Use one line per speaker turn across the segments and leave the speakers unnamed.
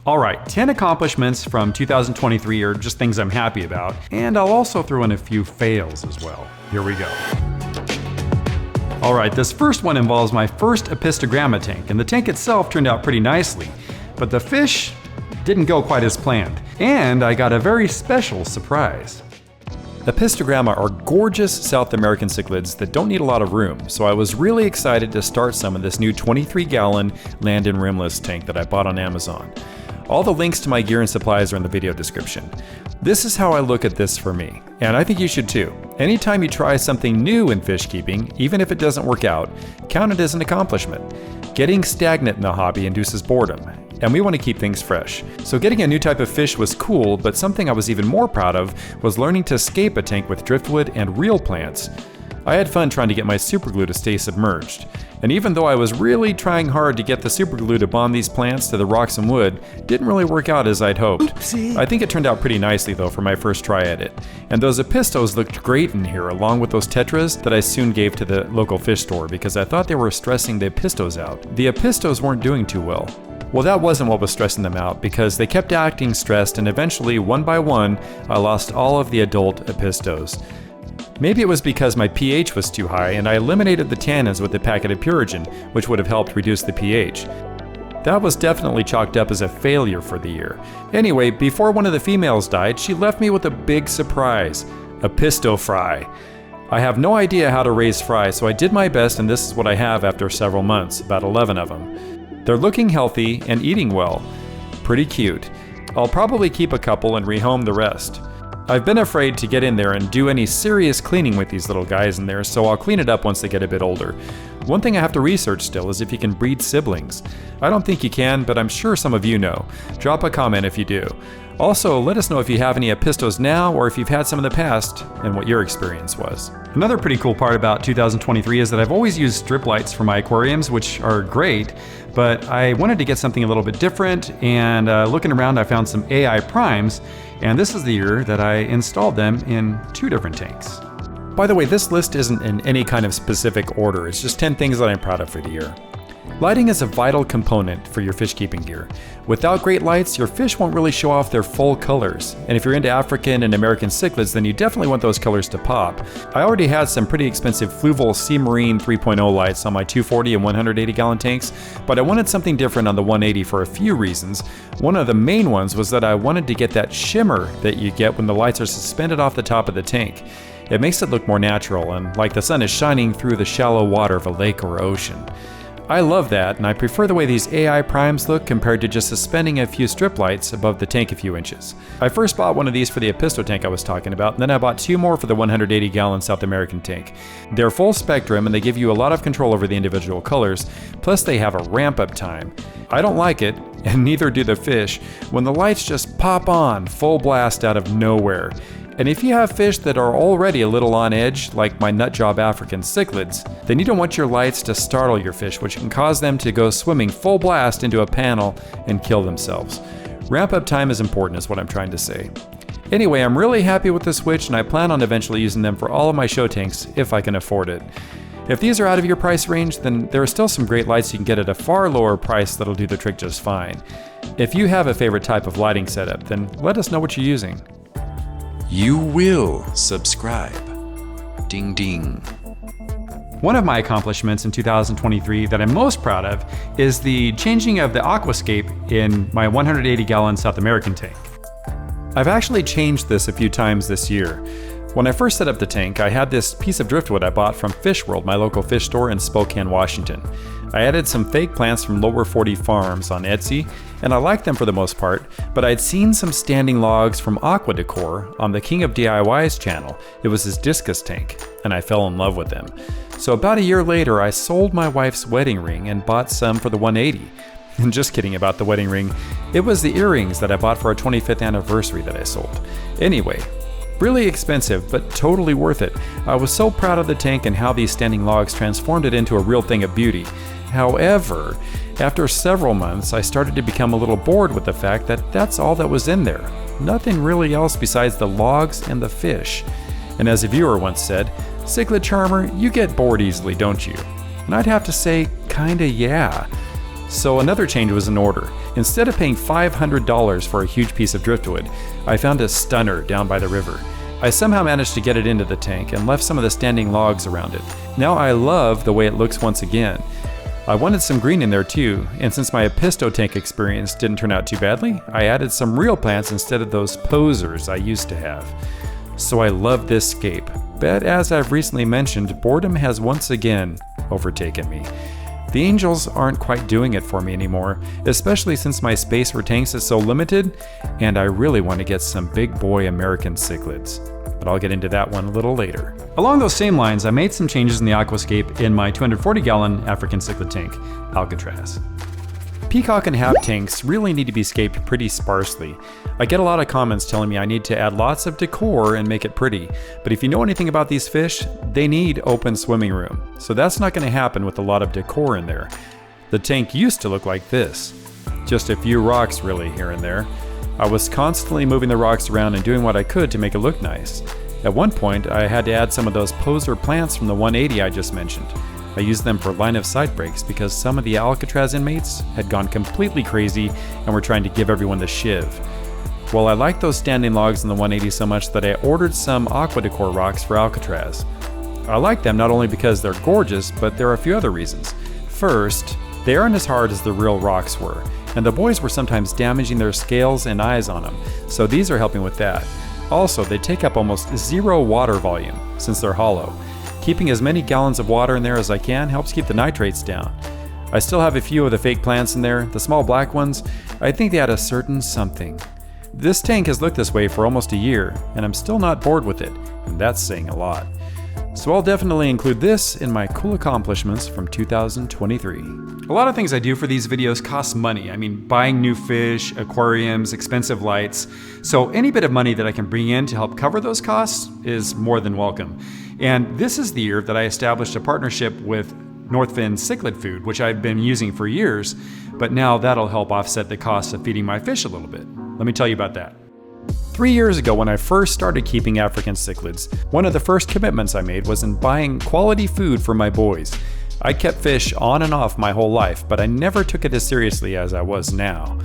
Alright, 10 accomplishments from 2023 are just things I'm happy about, and I'll also throw in a few fails as well. Here we go. Alright, this first one involves my first Epistogramma tank, and the tank itself turned out pretty nicely, but the fish didn't go quite as planned, and I got a very special surprise. Epistogramma are gorgeous South American cichlids that don't need a lot of room, so I was really excited to start some in this new 23-gallon land and rimless tank that I bought on Amazon. All the links to my gear and supplies are in the video description. This is how I look at this for me, and I think you should too. Anytime you try something new in fish keeping, even if it doesn't work out, count it as an accomplishment. Getting stagnant in the hobby induces boredom, and we want to keep things fresh. So getting a new type of fish was cool, but something I was even more proud of was learning to scape a tank with driftwood and real plants. I had fun trying to get my superglue to stay submerged, and even though I was really trying hard to get the superglue to bond these plants to the rocks and wood, didn't really work out as I'd hoped. Oopsie. I think it turned out pretty nicely though for my first try at it, and those epistos looked great in here along with those tetras that I soon gave to the local fish store because I thought they were stressing the epistos out. The epistos weren't doing too well. Well, that wasn't what was stressing them out because they kept acting stressed, and eventually, one by one, I lost all of the adult epistos. Maybe it was because my pH was too high and I eliminated the tannins with the packet of Purigen, which would have helped reduce the pH. That was definitely chalked up as a failure for the year. Anyway, before one of the females died, she left me with a big surprise: Episto fry. I have no idea how to raise fry, so I did my best, and this is what I have after several months, about 11 of them. They're looking healthy and eating well. Pretty cute. I'll probably keep a couple and rehome the rest. I've been afraid to get in there and do any serious cleaning with these little guys in there, so I'll clean it up once they get a bit older. One thing I have to research still is if you can breed siblings. I don't think you can, but I'm sure some of you know. Drop a comment if you do. Also, let us know if you have any epistos now or if you've had some in the past and what your experience was. Another pretty cool part about 2023 is that I've always used strip lights for my aquariums, which are great, but I wanted to get something a little bit different, and looking around I found some AI primes, and this is the year that I installed them in 2 different tanks. By the way, this list isn't in any kind of specific order, it's just 10 things that I'm proud of for the year. Lighting is a vital component for your fish keeping gear. Without great lights, your fish won't really show off their full colors. And if you're into African and American cichlids, then you definitely want those colors to pop. I already had some pretty expensive Fluval Sea Marine 3.0 lights on my 240 and 180 gallon tanks, but I wanted something different on the 180 for a few reasons. One of the main ones was that I wanted to get that shimmer that you get when the lights are suspended off the top of the tank. It makes it look more natural and like the sun is shining through the shallow water of a lake or ocean. I love that, and I prefer the way these AI primes look compared to just suspending a few strip lights above the tank a few inches. I first bought one of these for the Episto tank I was talking about, and then I bought 2 more for the 180-gallon South American tank. They're full spectrum, and they give you a lot of control over the individual colors, plus they have a ramp-up time. I don't like it, and neither do the fish, when the lights just pop on full blast out of nowhere. And if you have fish that are already a little on edge, like my nutjob African cichlids, then you don't want your lights to startle your fish, which can cause them to go swimming full blast into a panel and kill themselves. Ramp up time is important is what I'm trying to say. Anyway, I'm really happy with the switch, and I plan on eventually using them for all of my show tanks if I can afford it. If these are out of your price range, then there are still some great lights you can get at a far lower price that'll do the trick just fine. If you have a favorite type of lighting setup, then let us know what you're using.
You will subscribe. Ding ding.
One of my accomplishments in 2023 that I'm most proud of is the changing of the aquascape in my 180-gallon South American tank. I've actually changed this a few times this year. When I first set up the tank, I had this piece of driftwood I bought from Fish World, my local fish store in Spokane, Washington. I added some fake plants from Lower 40 Farms on Etsy, and I liked them for the most part, but I'd seen some standing logs from Aqua Decor on the King of DIY's channel. It was his discus tank, and I fell in love with them. So about a year later, I sold my wife's wedding ring and bought some for the 180. And just kidding about the wedding ring, it was the earrings that I bought for our 25th anniversary that I sold. Anyway, really expensive, but totally worth it. I was so proud of the tank and how these standing logs transformed it into a real thing of beauty. However, after several months, I started to become a little bored with the fact that that's all that was in there. Nothing really else besides the logs and the fish. And as a viewer once said, "Cichlid Charmer, you get bored easily, don't you?" And I'd have to say, kinda yeah. So another change was in order. Instead of paying $500 for a huge piece of driftwood, I found a stunner down by the river. I somehow managed to get it into the tank and left some of the standing logs around it. Now I love the way it looks once again. I wanted some green in there too, and since my Episto tank experience didn't turn out too badly, I added some real plants instead of those posers I used to have. So I love this scape, but as I've recently mentioned, boredom has once again overtaken me. The angels aren't quite doing it for me anymore, especially since my space for tanks is so limited, and I really want to get some big boy American cichlids. But I'll get into that one a little later. Along those same lines, I made some changes in the aquascape in my 240-gallon African cichlid tank, Alcatraz. Peacock and half tanks really need to be scaped pretty sparsely. I get a lot of comments telling me I need to add lots of decor and make it pretty, but if you know anything about these fish, they need open swimming room. So that's not going to happen with a lot of decor in there. The tank used to look like this. Just a few rocks really here and there. I was constantly moving the rocks around and doing what I could to make it look nice. At one point, I had to add some of those poser plants from the 180 I just mentioned. I used them for line of sight breaks because some of the Alcatraz inmates had gone completely crazy and were trying to give everyone the shiv. Well, I liked those standing logs in the 180 so much that I ordered some aqua decor rocks for Alcatraz. I like them not only because they're gorgeous, but there are a few other reasons. First, they aren't as hard as the real rocks were, and the boys were sometimes damaging their scales and eyes on them, so these are helping with that. Also, they take up almost zero water volume since they're hollow. Keeping as many gallons of water in there as I can helps keep the nitrates down. I still have a few of the fake plants in there, the small black ones. I think they had a certain something. This tank has looked this way for almost a year, and I'm still not bored with it, and that's saying a lot. So I'll definitely include this in my cool accomplishments from 2023. A lot of things I do for these videos cost money. I mean, buying new fish, aquariums, expensive lights. So any bit of money that I can bring in to help cover those costs is more than welcome. And this is the year that I established a partnership with Northfin Cichlid Food, which I've been using for years, but now that'll help offset the cost of feeding my fish a little bit. Let me tell you about that. 3 years ago, when I first started keeping African cichlids, one of the first commitments I made was in buying quality food for my boys. I kept fish on and off my whole life, but I never took it as seriously as I was now.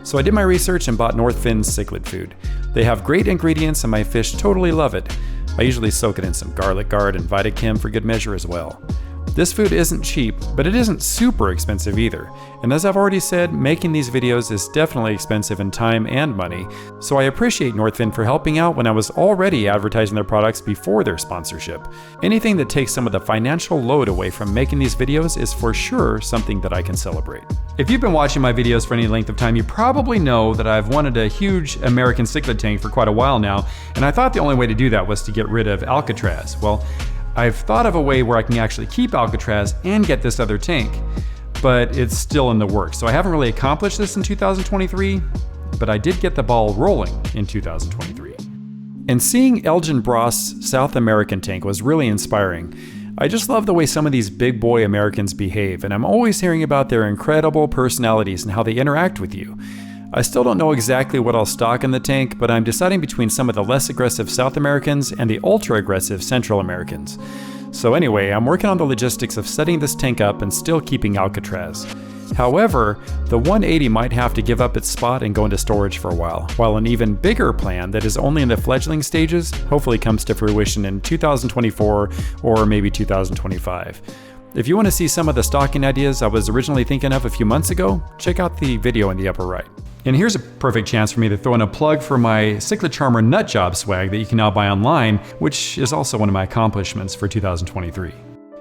So I did my research and bought Northfin Cichlid Food. They have great ingredients and my fish totally love it. I usually soak it in some garlic guard and Vitachem for good measure as well. This food isn't cheap, but it isn't super expensive either. And as I've already said, making these videos is definitely expensive in time and money, so I appreciate Northfin for helping out when I was already advertising their products before their sponsorship. Anything that takes some of the financial load away from making these videos is for sure something that I can celebrate. If you've been watching my videos for any length of time, you probably know that I've wanted a huge American cichlid tank for quite a while now, and I thought the only way to do that was to get rid of Alcatraz. Well, I've thought of a way where I can actually keep Alcatraz and get this other tank, but it's still in the works. So I haven't really accomplished this in 2023, but I did get the ball rolling in 2023. And seeing Elgin Bross' South American tank was really inspiring. I just love the way some of these big boy Americans behave, and I'm always hearing about their incredible personalities and how they interact with you. I still don't know exactly what I'll stock in the tank, but I'm deciding between some of the less aggressive South Americans and the ultra aggressive Central Americans. So anyway, I'm working on the logistics of setting this tank up and still keeping Alcatraz. However, the 180 might have to give up its spot and go into storage for a while an even bigger plan that is only in the fledgling stages hopefully comes to fruition in 2024 or maybe 2025. If you want to see some of the stocking ideas I was originally thinking of a few months ago, check out the video in the upper right. And here's a perfect chance for me to throw in a plug for my Cichlid Charmer nut job swag that you can now buy online, which is also one of my accomplishments for 2023.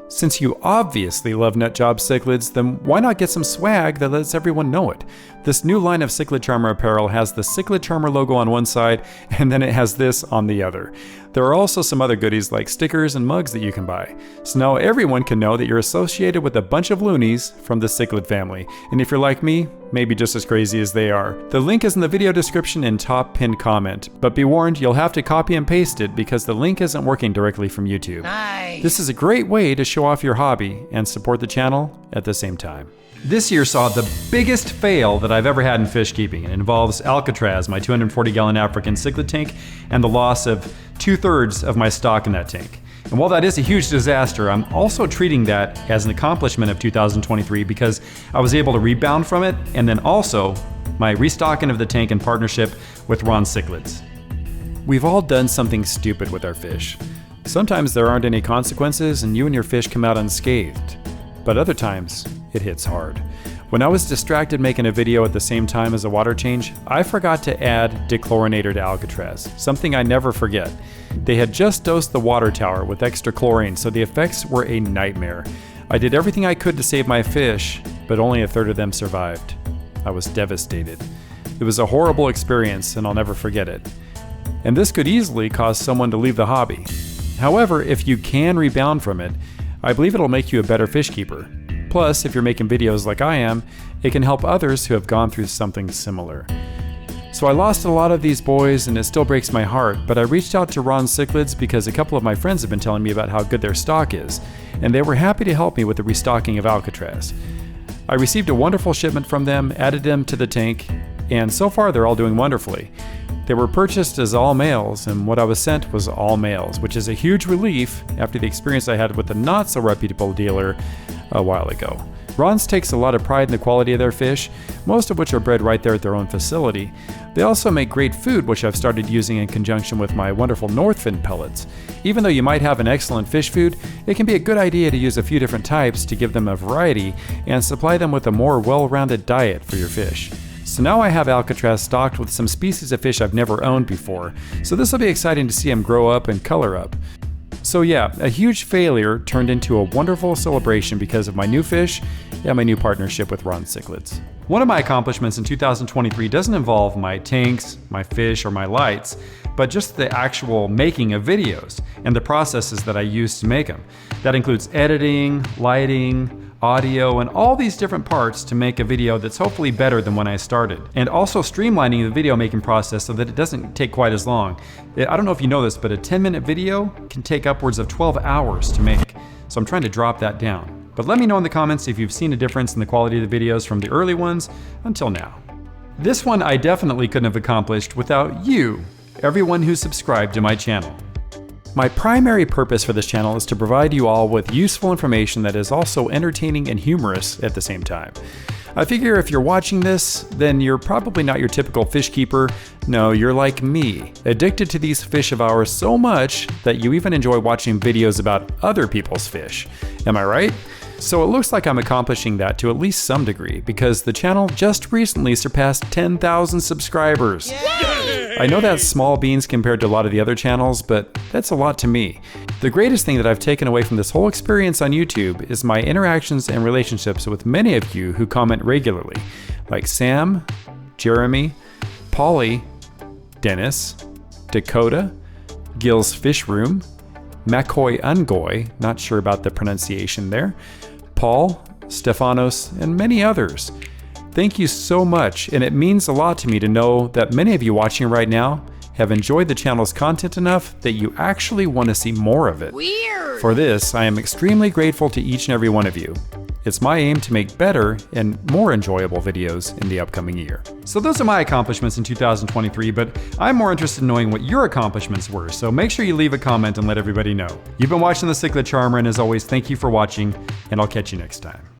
Since you obviously love nut job cichlids, then why not get some swag that lets everyone know it? This new line of Cichlid Charmer apparel has the Cichlid Charmer logo on one side, and then it has this on the other. There are also some other goodies like stickers and mugs that you can buy. So now everyone can know that you're associated with a bunch of loonies from the cichlid family. And if you're like me, maybe just as crazy as they are. The link is in the video description and top pinned comment, but be warned, you'll have to copy and paste it because the link isn't working directly from YouTube.
Nice.
This is a great way to show off your hobby and support the channel at the same time. This year saw the biggest fail that I've ever had in fish keeping. It involves Alcatraz, my 240-gallon African cichlid tank, and the loss of 2/3 of my stock in that tank. And while that is a huge disaster, I'm also treating that as an accomplishment of 2023 because I was able to rebound from it, and then also my restocking of the tank in partnership with Ron Cichlids. We've all done something stupid with our fish. Sometimes there aren't any consequences and you and your fish come out unscathed, but other times it hits hard. When I was distracted making a video at the same time as a water change, I forgot to add dechlorinator to Alcatraz, something I never forget. They had just dosed the water tower with extra chlorine, so the effects were a nightmare. I did everything I could to save my fish, but only a third of them survived. I was devastated. It was a horrible experience and I'll never forget it. And this could easily cause someone to leave the hobby. However, if you can rebound from it, I believe it'll make you a better fish keeper. Plus, if you're making videos like I am, it can help others who have gone through something similar. So I lost a lot of these boys and it still breaks my heart, but I reached out to Ron Cichlids because a couple of my friends have been telling me about how good their stock is, and they were happy to help me with the restocking of Alcatraz. I received a wonderful shipment from them, added them to the tank, and so far they're all doing wonderfully. They were purchased as all males, and what I was sent was all males, which is a huge relief after the experience I had with a not so reputable dealer a while ago. Ron's takes a lot of pride in the quality of their fish, most of which are bred right there at their own facility. They also make great food, which I've started using in conjunction with my wonderful Northfin pellets. Even though you might have an excellent fish food, it can be a good idea to use a few different types to give them a variety and supply them with a more well-rounded diet for your fish. So now I have Alcatraz stocked with some species of fish I've never owned before, so this will be exciting to see them grow up and color up. So yeah, a huge failure turned into a wonderful celebration because of my new fish and my new partnership with Ron Cichlids. One of my accomplishments in 2023 doesn't involve my tanks, my fish, or my lights, but just the actual making of videos and the processes that I use to make them. That includes editing, lighting, audio, and all these different parts to make a video that's hopefully better than when I started. And also streamlining the video making process so that it doesn't take quite as long. I don't know if you know this, but a 10-minute video can take upwards of 12 hours to make. So I'm trying to drop that down. But let me know in the comments if you've seen a difference in the quality of the videos from the early ones until now. This one I definitely couldn't have accomplished without you, everyone who subscribed to my channel. My primary purpose for this channel is to provide you all with useful information that is also entertaining and humorous at the same time. I figure if you're watching this, then you're probably not your typical fish keeper. No, you're like me, addicted to these fish of ours so much that you even enjoy watching videos about other people's fish. Am I right? So it looks like I'm accomplishing that to at least some degree because the channel just recently surpassed 10,000 subscribers. Yay! I know that's small beans compared to a lot of the other channels, but that's a lot to me. The greatest thing that I've taken away from this whole experience on YouTube is my interactions and relationships with many of you who comment regularly, like Sam, Jeremy, Polly, Dennis, Dakota, Gil's Fish Room, McCoy Ungoy, not sure about the pronunciation there, Paul, Stefanos, and many others. Thank you so much, and it means a lot to me to know that many of you watching right now have enjoyed the channel's content enough that you actually want to see more of it.
Weird.
For this, I am extremely grateful to each and every one of you. It's my aim to make better and more enjoyable videos in the upcoming year. So those are my accomplishments in 2023, but I'm more interested in knowing what your accomplishments were, so make sure you leave a comment and let everybody know. You've been watching the Cichlid Charmer, and as always, thank you for watching, and I'll catch you next time.